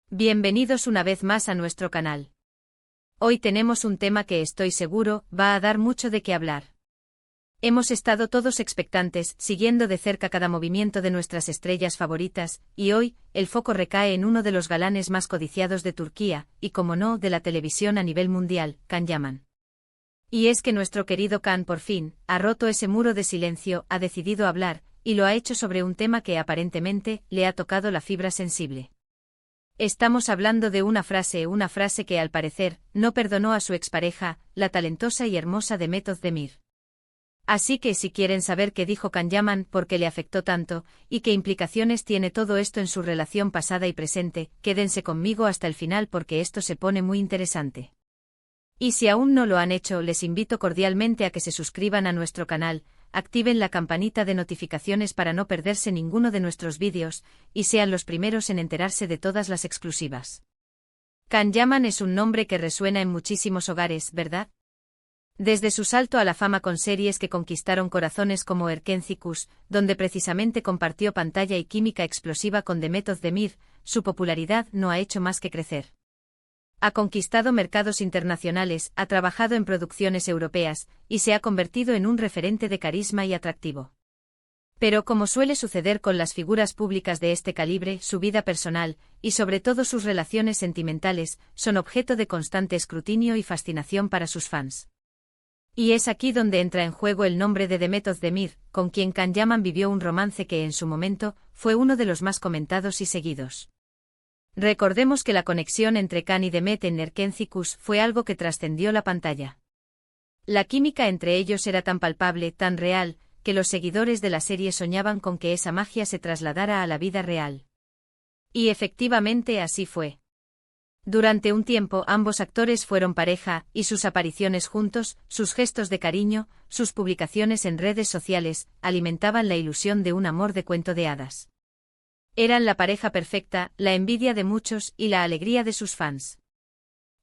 Bienvenidos una vez más a nuestro canal. Hoy tenemos un tema que estoy seguro va a dar mucho de qué hablar. Hemos estado todos expectantes, siguiendo de cerca cada movimiento de nuestras estrellas favoritas, y hoy, el foco recae en uno de los galanes más codiciados de Turquía, y como no, de la televisión a nivel mundial, Can Yaman. Y es que nuestro querido Can por fin, ha roto ese muro de silencio, ha decidido hablar, y lo ha hecho sobre un tema que aparentemente, le ha tocado la fibra sensible. Estamos hablando de una frase que al parecer, no perdonó a su expareja, la talentosa y hermosa Demet Özdemir. Así que si quieren saber qué dijo Can Yaman, por qué le afectó tanto, y qué implicaciones tiene todo esto en su relación pasada y presente, quédense conmigo hasta el final porque esto se pone muy interesante. Y si aún no lo han hecho, les invito cordialmente a que se suscriban a nuestro canal, activen la campanita de notificaciones para no perderse ninguno de nuestros vídeos, y sean los primeros en enterarse de todas las exclusivas. Can Yaman es un nombre que resuena en muchísimos hogares, ¿verdad? Desde su salto a la fama con series que conquistaron corazones como Erkenci donde precisamente compartió pantalla y química explosiva con Demet Özdemir, su popularidad no ha hecho más que crecer. Ha conquistado mercados internacionales, ha trabajado en producciones europeas, y se ha convertido en un referente de carisma y atractivo. Pero como suele suceder con las figuras públicas de este calibre, su vida personal, y sobre todo sus relaciones sentimentales, son objeto de constante escrutinio y fascinación para sus fans. Y es aquí donde entra en juego el nombre de Demet Özdemir, con quien Can Yaman vivió un romance que en su momento, fue uno de los más comentados y seguidos. Recordemos que la conexión entre Can y Demet en Erkenci fue algo que trascendió la pantalla. La química entre ellos era tan palpable, tan real, que los seguidores de la serie soñaban con que esa magia se trasladara a la vida real. Y efectivamente así fue. Durante un tiempo ambos actores fueron pareja, y sus apariciones juntos, sus gestos de cariño, sus publicaciones en redes sociales, alimentaban la ilusión de un amor de cuento de hadas. Eran la pareja perfecta, la envidia de muchos y la alegría de sus fans.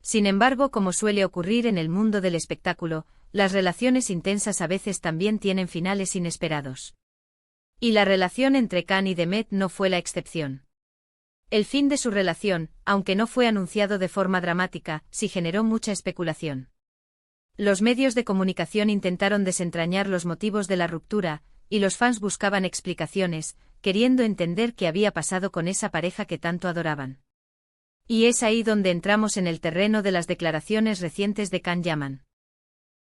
Sin embargo, como suele ocurrir en el mundo del espectáculo, las relaciones intensas a veces también tienen finales inesperados. Y la relación entre Can y Demet no fue la excepción. El fin de su relación, aunque no fue anunciado de forma dramática, sí generó mucha especulación. Los medios de comunicación intentaron desentrañar los motivos de la ruptura, y los fans buscaban explicaciones, queriendo entender qué había pasado con esa pareja que tanto adoraban. Y es ahí donde entramos en el terreno de las declaraciones recientes de Can Yaman.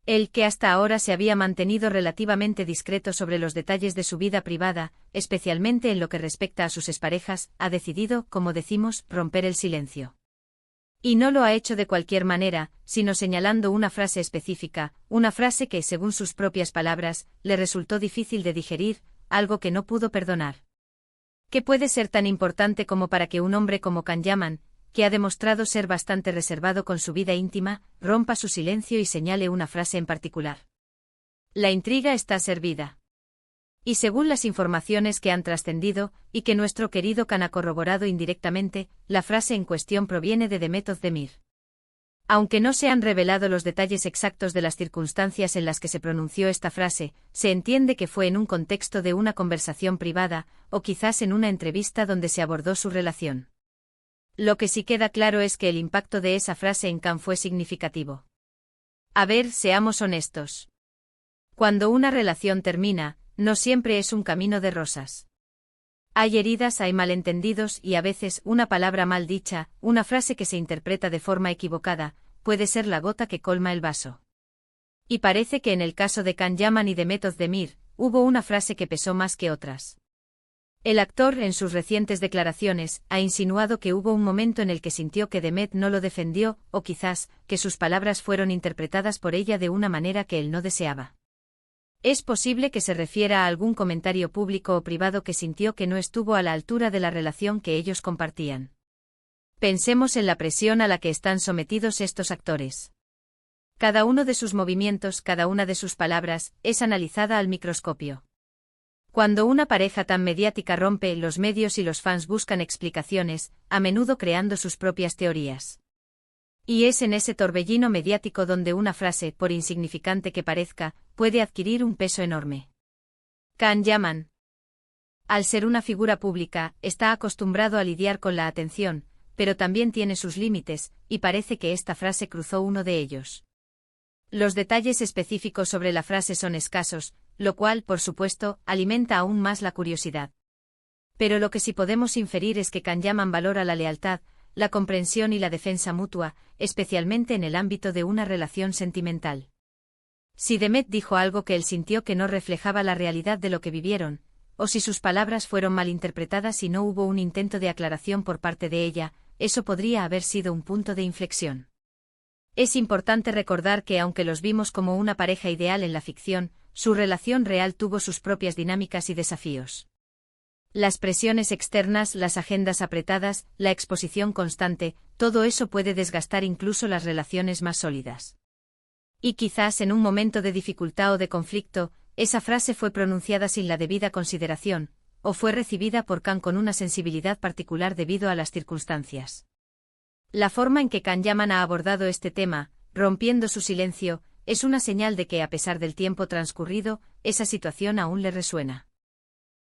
El que hasta ahora se había mantenido relativamente discreto sobre los detalles de su vida privada, especialmente en lo que respecta a sus exparejas, ha decidido, como decimos, romper el silencio. Y no lo ha hecho de cualquier manera, sino señalando una frase específica, una frase que, según sus propias palabras, le resultó difícil de digerir, algo que no pudo perdonar. ¿Qué puede ser tan importante como para que un hombre como Can Yaman, que ha demostrado ser bastante reservado con su vida íntima, rompa su silencio y señale una frase en particular? La intriga está servida. Y según las informaciones que han trascendido, y que nuestro querido Can ha corroborado indirectamente, la frase en cuestión proviene de Demet Özdemir. Aunque no se han revelado los detalles exactos de las circunstancias en las que se pronunció esta frase, se entiende que fue en un contexto de una conversación privada, o quizás en una entrevista donde se abordó su relación. Lo que sí queda claro es que el impacto de esa frase en Can fue significativo. A ver, seamos honestos. Cuando una relación termina, no siempre es un camino de rosas. Hay heridas, hay malentendidos y a veces una palabra mal dicha, una frase que se interpreta de forma equivocada, puede ser la gota que colma el vaso. Y parece que en el caso de Can Yaman y Demet Özdemir, hubo una frase que pesó más que otras. El actor, en sus recientes declaraciones, ha insinuado que hubo un momento en el que sintió que Demet no lo defendió, o quizás, que sus palabras fueron interpretadas por ella de una manera que él no deseaba. Es posible que se refiera a algún comentario público o privado que sintió que no estuvo a la altura de la relación que ellos compartían. Pensemos en la presión a la que están sometidos estos actores. Cada uno de sus movimientos, cada una de sus palabras, es analizada al microscopio. Cuando una pareja tan mediática rompe, los medios y los fans buscan explicaciones, a menudo creando sus propias teorías. Y es en ese torbellino mediático donde una frase, por insignificante que parezca, puede adquirir un peso enorme. Can Yaman, al ser una figura pública, está acostumbrado a lidiar con la atención, pero también tiene sus límites, y parece que esta frase cruzó uno de ellos. Los detalles específicos sobre la frase son escasos, lo cual, por supuesto, alimenta aún más la curiosidad. Pero lo que sí podemos inferir es que Kanyaman valora la lealtad, la comprensión y la defensa mutua, especialmente en el ámbito de una relación sentimental. Si Demet dijo algo que él sintió que no reflejaba la realidad de lo que vivieron, o si sus palabras fueron malinterpretadas y no hubo un intento de aclaración por parte de ella, eso podría haber sido un punto de inflexión. Es importante recordar que aunque los vimos como una pareja ideal en la ficción, su relación real tuvo sus propias dinámicas y desafíos. Las presiones externas, las agendas apretadas, la exposición constante, todo eso puede desgastar incluso las relaciones más sólidas. Y quizás en un momento de dificultad o de conflicto, esa frase fue pronunciada sin la debida consideración, o fue recibida por Kan con una sensibilidad particular debido a las circunstancias. La forma en que Kanyaman ha abordado este tema, rompiendo su silencio, es una señal de que a pesar del tiempo transcurrido, esa situación aún le resuena.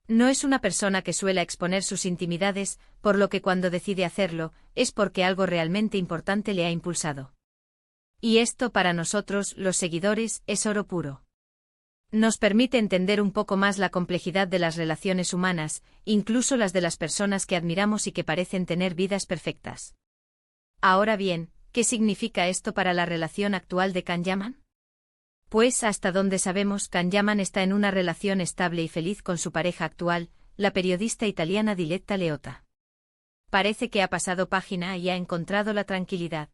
No es una persona que suele exponer sus intimidades, por lo que cuando decide hacerlo, es porque algo realmente importante le ha impulsado. Y esto para nosotros, los seguidores, es oro puro. Nos permite entender un poco más la complejidad de las relaciones humanas, incluso las de las personas que admiramos y que parecen tener vidas perfectas. Ahora bien, ¿qué significa esto para la relación actual de Kanyaman? Pues hasta donde sabemos, Kanyaman está en una relación estable y feliz con su pareja actual, la periodista italiana Diletta Leotta. Parece que ha pasado página y ha encontrado la tranquilidad.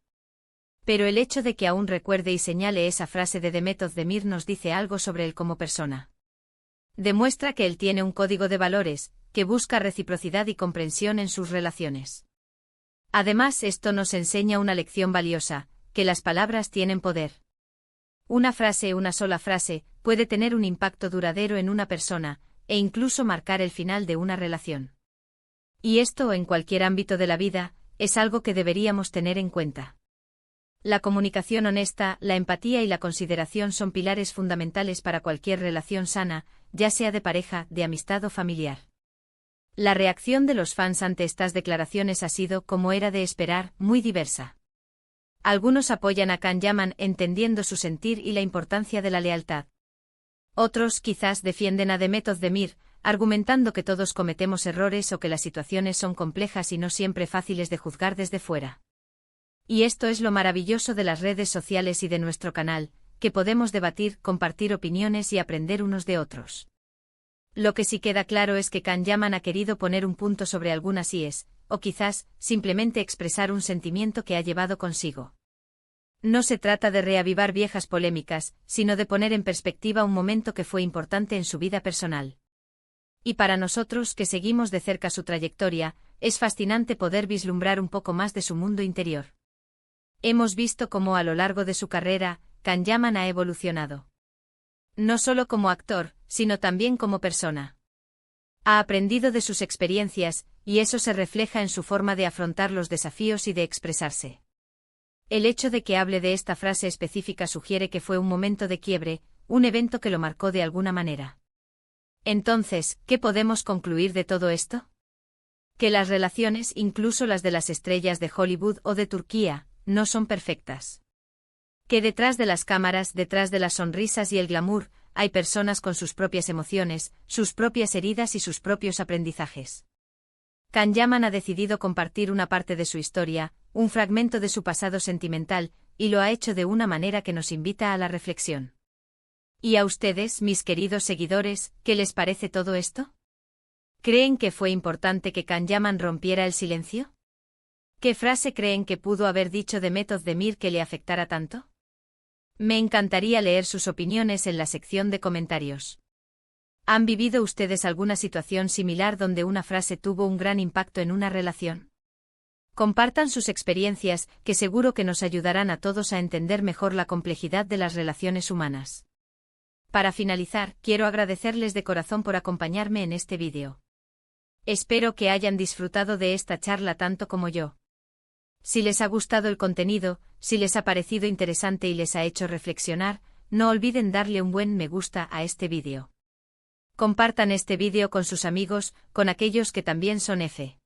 Pero el hecho de que aún recuerde y señale esa frase de Demet Özdemir nos dice algo sobre él como persona. Demuestra que él tiene un código de valores, que busca reciprocidad y comprensión en sus relaciones. Además, esto nos enseña una lección valiosa, que las palabras tienen poder. Una sola frase, puede tener un impacto duradero en una persona, e incluso marcar el final de una relación. Y esto, en cualquier ámbito de la vida, es algo que deberíamos tener en cuenta. La comunicación honesta, la empatía y la consideración son pilares fundamentales para cualquier relación sana, ya sea de pareja, de amistad o familiar. La reacción de los fans ante estas declaraciones ha sido, como era de esperar, muy diversa. Algunos apoyan a Kanyaman entendiendo su sentir y la importancia de la lealtad. Otros quizás defienden a Demet Özdemir, argumentando que todos cometemos errores o que las situaciones son complejas y no siempre fáciles de juzgar desde fuera. Y esto es lo maravilloso de las redes sociales y de nuestro canal, que podemos debatir, compartir opiniones y aprender unos de otros. Lo que sí queda claro es que Kanyaman ha querido poner un punto sobre algunas íes, o quizás, simplemente expresar un sentimiento que ha llevado consigo. No se trata de reavivar viejas polémicas, sino de poner en perspectiva un momento que fue importante en su vida personal. Y para nosotros, que seguimos de cerca su trayectoria, es fascinante poder vislumbrar un poco más de su mundo interior. Hemos visto cómo a lo largo de su carrera, Kanyaman ha evolucionado. No solo como actor, sino también como persona. Ha aprendido de sus experiencias, y eso se refleja en su forma de afrontar los desafíos y de expresarse. El hecho de que hable de esta frase específica sugiere que fue un momento de quiebre, un evento que lo marcó de alguna manera. Entonces, ¿qué podemos concluir de todo esto? Que las relaciones, incluso las de las estrellas de Hollywood o de Turquía, no son perfectas. Que detrás de las cámaras, detrás de las sonrisas y el glamour, hay personas con sus propias emociones, sus propias heridas y sus propios aprendizajes. Kanyaman ha decidido compartir una parte de su historia, un fragmento de su pasado sentimental, y lo ha hecho de una manera que nos invita a la reflexión. ¿Y a ustedes, mis queridos seguidores, qué les parece todo esto? ¿Creen que fue importante que Kanyaman rompiera el silencio? ¿Qué frase creen que pudo haber dicho Demet Özdemir que le afectara tanto? Me encantaría leer sus opiniones en la sección de comentarios. ¿Han vivido ustedes alguna situación similar donde una frase tuvo un gran impacto en una relación? Compartan sus experiencias, que seguro que nos ayudarán a todos a entender mejor la complejidad de las relaciones humanas. Para finalizar, quiero agradecerles de corazón por acompañarme en este vídeo. Espero que hayan disfrutado de esta charla tanto como yo. Si les ha gustado el contenido, si les ha parecido interesante y les ha hecho reflexionar, no olviden darle un buen me gusta a este vídeo. Compartan este vídeo con sus amigos, con aquellos que también son F.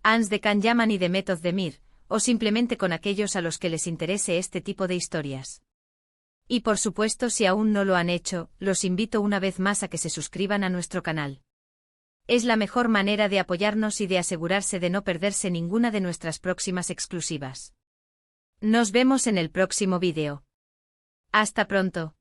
Ans de Can Yaman y de Method de Mir, o simplemente con aquellos a los que les interese este tipo de historias. Y por supuesto, si aún no lo han hecho, los invito una vez más a que se suscriban a nuestro canal. Es la mejor manera de apoyarnos y de asegurarse de no perderse ninguna de nuestras próximas exclusivas. Nos vemos en el próximo vídeo. Hasta pronto.